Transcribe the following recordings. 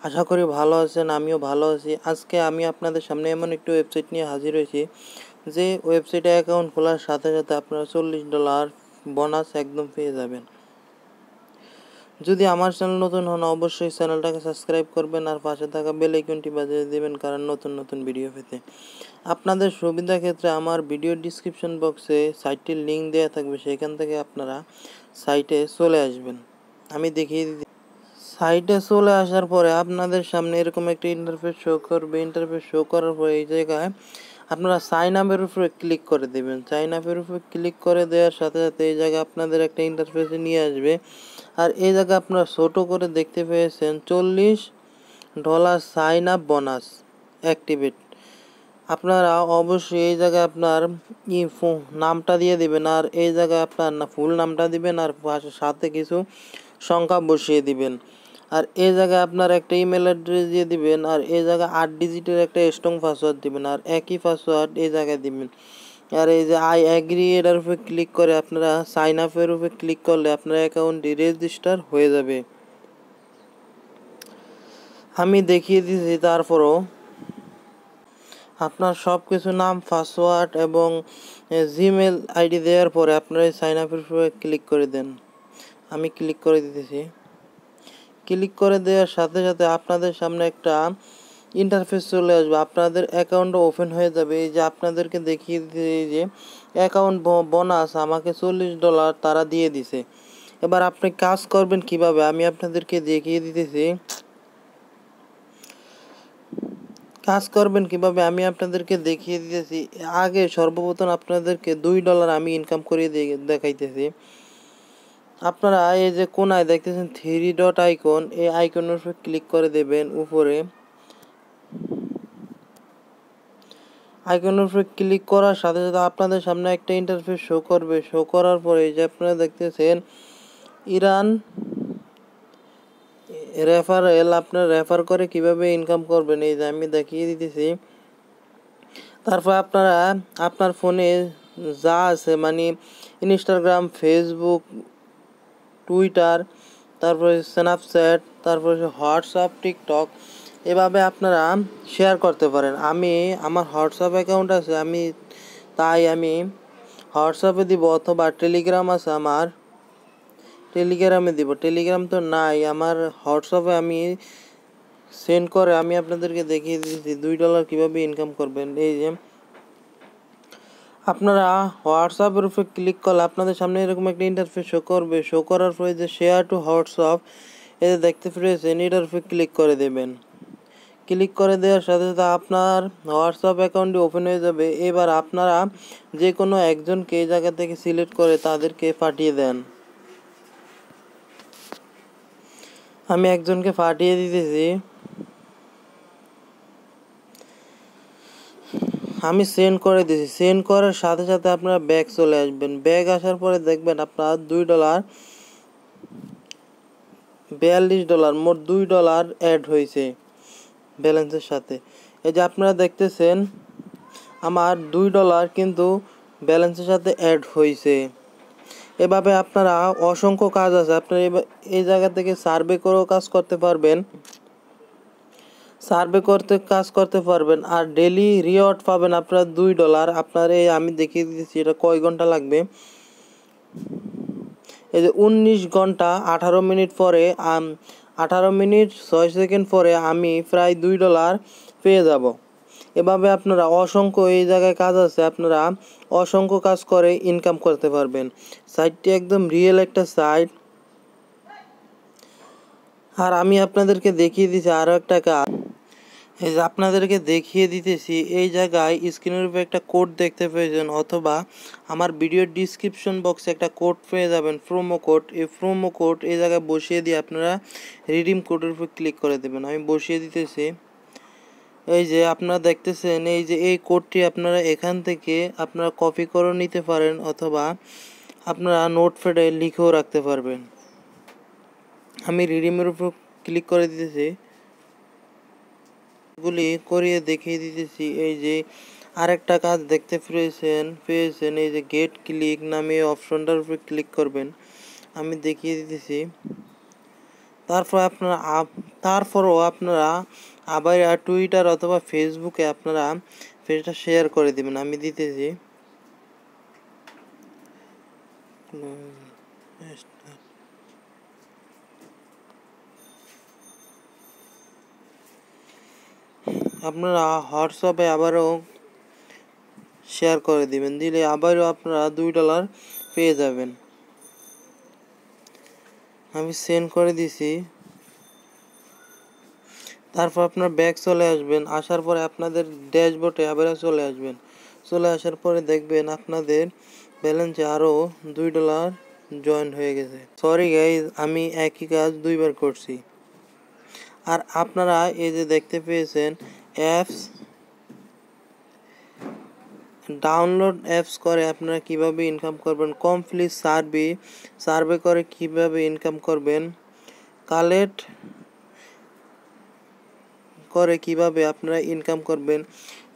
আশা করি ভালো আছেন, আমিও ভালো আছি। আজকে আমি আপনাদের সামনে এমন একটি ওয়েবসাইট নিয়ে হাজির হয়েছি যে ওয়েবসাইটে অ্যাকাউন্ট খোলার সাথে সাথে আপনারা $40 বোনাস একদম পেয়ে যাবেন। যদি আমার চ্যানেল নতুন হন অবশ্যই চ্যানেলটাকে সাবস্ক্রাইব করবেন আর পাশে থাকা বেল আইকনটি বাজিয়ে দেবেন, কারণ নতুন নতুন ভিডিও পেতে। আপনাদের সুবিধা ক্ষেত্রে আমার ভিডিও ডিসক্রিপশন বক্সে সাইটটির লিঙ্ক দেওয়া থাকবে, সেখান থেকে আপনারা সাইটে চলে আসবেন। আমি দেখিয়ে দিই। সাইটে চলে আসার পরে আপনাদের সামনে এরকম একটা ইন্টারফেস শো করবে। ইন্টারফেস শো করার পরে এই জায়গায় আপনারা সাইন আপের উপরে ক্লিক করে দেবেন। সাইন আপের উপরে ক্লিক করে দেওয়ার সাথে সাথে এই জায়গায় আপনাদের একটা ইন্টারফেসে নিয়ে আসবে। আর এই জায়গায় আপনারা ছোটো করে দেখতে পেয়েছেন $40 সাইন আপ বোনাস অ্যাক্টিভেট। আপনারা অবশ্যই এই জায়গায় আপনার নামটা দিয়ে দিবেন, আর এই জায়গায় আপনার ফুল নামটা দিবেন, আর সাথে কিছু সংখ্যা বসিয়ে দিবেন। আর এই জায়গায় আপনার একটা ইমেল অ্যাড্রেস দিয়ে দিবেন, আর এই জায়গায় 8 ডিজিটের একটা স্ট্রং পাসওয়ার্ড দিবেন, আর একই পাসওয়ার্ড এই জায়গায় দিবেন। আর এই যে আই অ্যাগ্রি এটার উপরে ক্লিক করে আপনারা সাইন আপের উপরে ক্লিক করলে আপনার অ্যাকাউন্টটি রেজিস্টার হয়ে যাবে। আমি দেখিয়ে দিয়েছি। তারপরও আপনার সব কিছু নাম, পাসওয়ার্ড এবং জিমেল আইডি দেওয়ার পরে আপনারা এই সাইন আপের উপরে ক্লিক করে দেন। আমি ক্লিক করে দিতেছি। ক্লিক করে দেওয়ার সাথে সাথে আপনাদের সামনে একটা ইন্টারফেস চলে আসবে, আপনাদের অ্যাকাউন্ট ওপেন হয়ে যাবে। এই যে আপনাদেরকে দেখিয়ে দিতে, এই যে অ্যাকাউন্ট বোনাস আমাকে $40 তারা দিয়ে দিছে। এবার আপনি কাজ করবেন কিভাবে আমি আপনাদেরকে দেখিয়ে দিতেছি। আমি আপনাদেরকে দেখিয়ে দিতেছি। আগে সর্বপ্রথম আপনাদেরকে $2 আমি ইনকাম করে দেখাইতেছি। আপনারা এই যে কোনায় দেখতেছেন 3 ডট আইকন, এই আইকনের উপর ক্লিক করে দেবেন। উপরে আইকনের উপরে ক্লিক করার সাথে সাথে আপনাদের সামনে একটা ইন্টারফেস শো করবে। শো করার পরে যে আপনারা দেখতেছেন ইরান রেফারেল, আপনার রেফার করে কিভাবে ইনকাম করবেন এই যে আমি দেখিয়ে দিতেছি। তারপর আপনারা আপনার ফোনে যা আছে, মানে ইনস্টাগ্রাম, ফেসবুক, টুইটার, তারপরে স্ন্যাপচ্যাট, তারপরে হোয়াটসঅ্যাপ, টিকটক, এভাবে আপনারা শেয়ার করতে পারেন। আমি আমার হোয়াটসঅ্যাপ অ্যাকাউন্ট আছে, আমি হোয়াটসঅ্যাপে দিব, অথবা টেলিগ্রাম আছে আমার, টেলিগ্রামে দিব। টেলিগ্রাম তো নাই আমার, হোয়াটসঅ্যাপে আমি সেন্ড করে আমি আপনাদেরকে দেখিয়ে দিয়েছি $2 কীভাবে ইনকাম করবেন। এই যে আপনারা হোয়াটসঅ্যাপের উপরে ক্লিক করলে আপনাদের সামনে এরকম একটা ইন্টারফেস শো করবে। শো করার পরে যে শেয়ার টু হোয়াটসঅ্যাপ এতে দেখতে পেয়েছেন, এটার উপরে ক্লিক করে দেবেন। ক্লিক করে দেওয়ার সাথে সাথে আপনার হোয়াটসঅ্যাপ অ্যাকাউন্টটি ওপেন হয়ে যাবে। এবার আপনারা যে কোনো একজনকে এই জায়গা থেকে সিলেক্ট করে তাদেরকে পাঠিয়ে দেন। আমি একজনকে পাঠিয়ে দিতেছি। আমি সেন্ড করে দিয়েছি। সেন্ড করার সাথে সাথে আপনারা ব্যাক চলে আসবেন। ব্যাক আসার পরে দেখবেন আপনার $42, মোট $2 অ্যাড হয়েছে ব্যালেন্সের সাথে। এই যে আপনারা দেখতেছেন আমার $2 কিন্তু ব্যালেন্সের সাথে অ্যাড হয়েছে। এভাবে আপনারা অসংখ্য কাজ আছে, আপনারা এই জায়গা থেকে সার্ভে করেও কাজ করতে পারবেন, কাজ করতে পারবেন। আর ডেলি রিওয়ার্ড পাবেন আপনার $2। আপনার এই আমি দেখিয়ে দিচ্ছি এটা কয় ঘন্টা লাগবে। এই যে 19 ঘন্টা 18 মিনিট পরে 18 মিনিট 6 সেকেন্ড পরে আমি প্রায় $2 পেয়ে যাব। এভাবে আপনারা অসংখ্য এই জায়গায় কাজ আছে, আপনারা অসংখ্য কাজ করে ইনকাম করতে পারবেন। সাইটটি একদম রিয়েল একটা সাইট। আর আমি আপনাদেরকে দেখিয়ে দিচ্ছি আরও একটা কাজ। এই যে আপনাদেরকে দেখিয়ে দিতেছি, এই জায়গায় স্ক্রিনের উপরে একটা কোড দেখতে পেয়েছেন, অথবা আমার ভিডিওর ডিসক্রিপশন বক্সে একটা কোড পেয়ে যাবেন, প্রোমো কোড। এই প্রোমো কোড এই জায়গায় বসিয়ে দিয়ে আপনারা রিডিম কোডের উপর ক্লিক করে দেবেন। আমি বসিয়ে দিতেছি। এই যে আপনারা দেখতেছেন, এই যে এই কোডটি আপনারা এখান থেকে আপনারা কপি করে নিতে পারেন, অথবা আপনারা নোটপ্যাডে লিখেও রাখতে পারবেন। আমি রিডিমের উপর ক্লিক করে দিতেছি, গুলি করিয়ে দেখিয়ে দিতেছি। এই যে আরেকটা কাজ দেখতে পেয়েছেন এই যে গেট ক্লিক নামে অপশনটার উপরে ক্লিক করবেন। আমি দেখিয়ে দিতেছি। তারপরও আপনারা আবার টুইটার অথবা ফেসবুকে আপনারা পেজটা শেয়ার করে দিবেন। আমি দিতেছি। আপনারা হোয়াটসঅ্যাপে আবারও শেয়ার করে দিবেন, দিলে আবারও আপনারা $2 পেয়ে যাবেন। আমি সেন্ড করে দিছি। তারপর আপনার ব্যাক চলে আসবেন, আসার পরে আপনাদের ড্যাশবোর্ডে আবার চলে আসবেন। চলে আসার পরে দেখবেন আপনাদের ব্যালেন্সে আরও $2 জয়েন হয়ে গেছে। সরি গাইজ, আমি একই কাজ দুইবার করছি। আর আপনারা এই যে দেখতে পেয়েছেন অ্যাপস ডাউনলোড অ্যাপস করে আপনারা কিভাবে ইনকাম করবেন, কমপ্লিট সার্ভে করে কিভাবে ইনকাম করবেন, কালেক্ট করে কিভাবে আপনারা ইনকাম করবেন,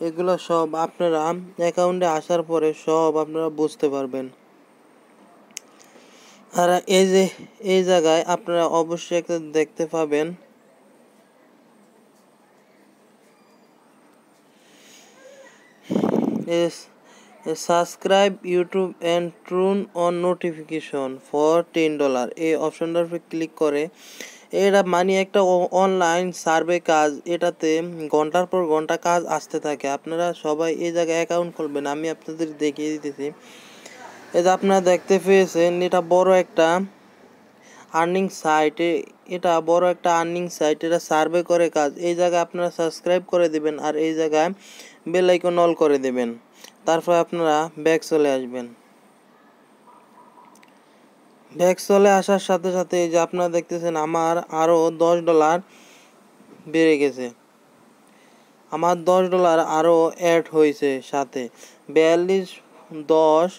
এগুলো সব আপনারা অ্যাকাউন্টে আসার পরে সব আপনারা বুঝতে পারবেন। আর এই জায়গায় আপনারা অবশ্যই একটা দেখতে পাবেন subscribe YouTube and turn on notification for $10। এই অপশনটার উপরে ক্লিক করে এটা মানে একটা অনলাইন সার্ভে কাজ, এটাতে ঘন্টার পর ঘন্টা কাজ আসতে থাকে। আপনারা সবাই এই জায়গায় অ্যাকাউন্ট খুলবেন, আমি আপনাদের দেখিয়ে দিতেছি। এই যে আপনারা দেখতে পেয়েছেন এটা বড় একটা আর্নিং সাইট, এটা বড় একটা আর্নিং সাইট, এটা সার্ভে করে কাজ। এই জায়গায় আপনারা সাবস্ক্রাইব করে দিবেন আর এই জায়গায় বেল আইকন অল করে দেবেন। তারপর আপনারা ব্যাক চলে আসবেন। ব্যাক চলে আসার সাথে সাথে এই যে আপনারা দেখতেছেন আমার আরও $10 বেড়ে গেছে। আমার $10 আরও অ্যাড হয়েছে, সাথে 42 10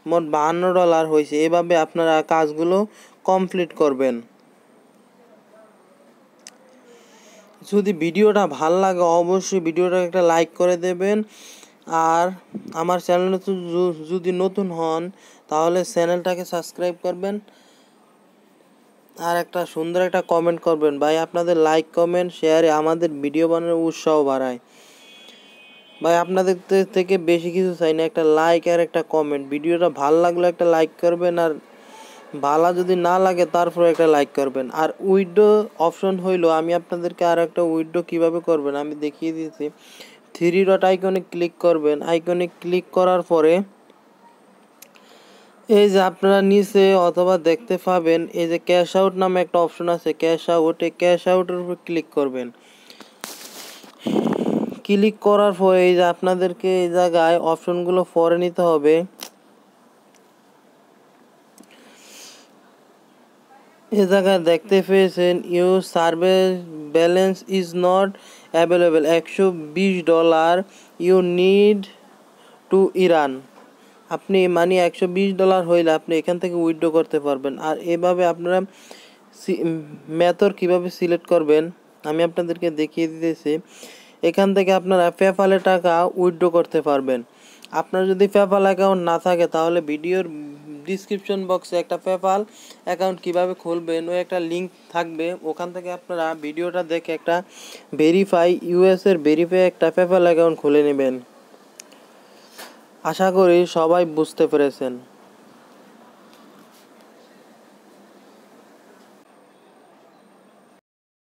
মোট $52 হয়েছে। এভাবে আপনারা কাজগুলো কমপ্লিট করবেন। যদি ভিডিওটা ভালো লাগে অবশ্যই ভিডিওটা একটা লাইক করে দেবেন। আর আমার চ্যানেলে যদি নতুন হন তাহলে চ্যানেলটাকে সাবস্ক্রাইব করবেন আর একটা সুন্দর একটা কমেন্ট করবেন। ভাই আপনাদের লাইক কমেন্ট শেয়ারে আমাদের ভিডিও বানানোর উৎসাহ বাড়ায়। ভাই আপনাদের থেকে বেশি কিছু চাই না, একটা লাইক আর একটা কমেন্ট। ভিডিওটা ভালো লাগলে একটা লাইক করবেন, আর ভালো যদি না লাগে তারপরে একটা লাইক করবেন। আর উইথড্র অপশন হইলো আমি আপনাদেরকে আর একটা উইথড্র কীভাবে করবেন আমি দেখিয়ে দিয়েছি। 3 ডট আইকনে ক্লিক করবেন, আইকনে ক্লিক করার পরে এই যে আপনারা নিচে অথবা দেখতে পাবেন এই যে ক্যাশ আউট নামে একটা অপশন আছে, ক্যাশ আউট। এই ক্যাশ আউটের উপর ক্লিক করবেন। ক্লিক করার পরে এই যে আপনাদেরকে এই জায়গায় অপশনগুলো পরে নিতে হবে। এই জায়গায় দেখতে পেয়েছেন your survey balance is not available, $120 you need to earn. আপনি মানে $120 হইলে আপনি এখান থেকে উইথড্র করতে পারবেন। আর এভাবে আপনারা মেথড কীভাবে সিলেক্ট করবেন আমি আপনাদেরকে দেখিয়ে দিতেছি। এখান থেকে আপনারা পেপ্যালে টাকা উইথড্র করতে পারবেন। আপনার যদি পেপ্যাল অ্যাকাউন্ট না থাকে তাহলে ভিডিওর ডিসক্রিপশন বক্সে একটা পেপ্যাল অ্যাকাউন্ট কিভাবে খুলবেন ওই একটা লিঙ্ক থাকবে, ওখান থেকে আপনারা ভিডিওটা দেখে একটা ইউএসের ভেরিফাই একটা পেপ্যাল অ্যাকাউন্ট খুলে নেবেন। আশা করি সবাই বুঝতে পেরেছেন।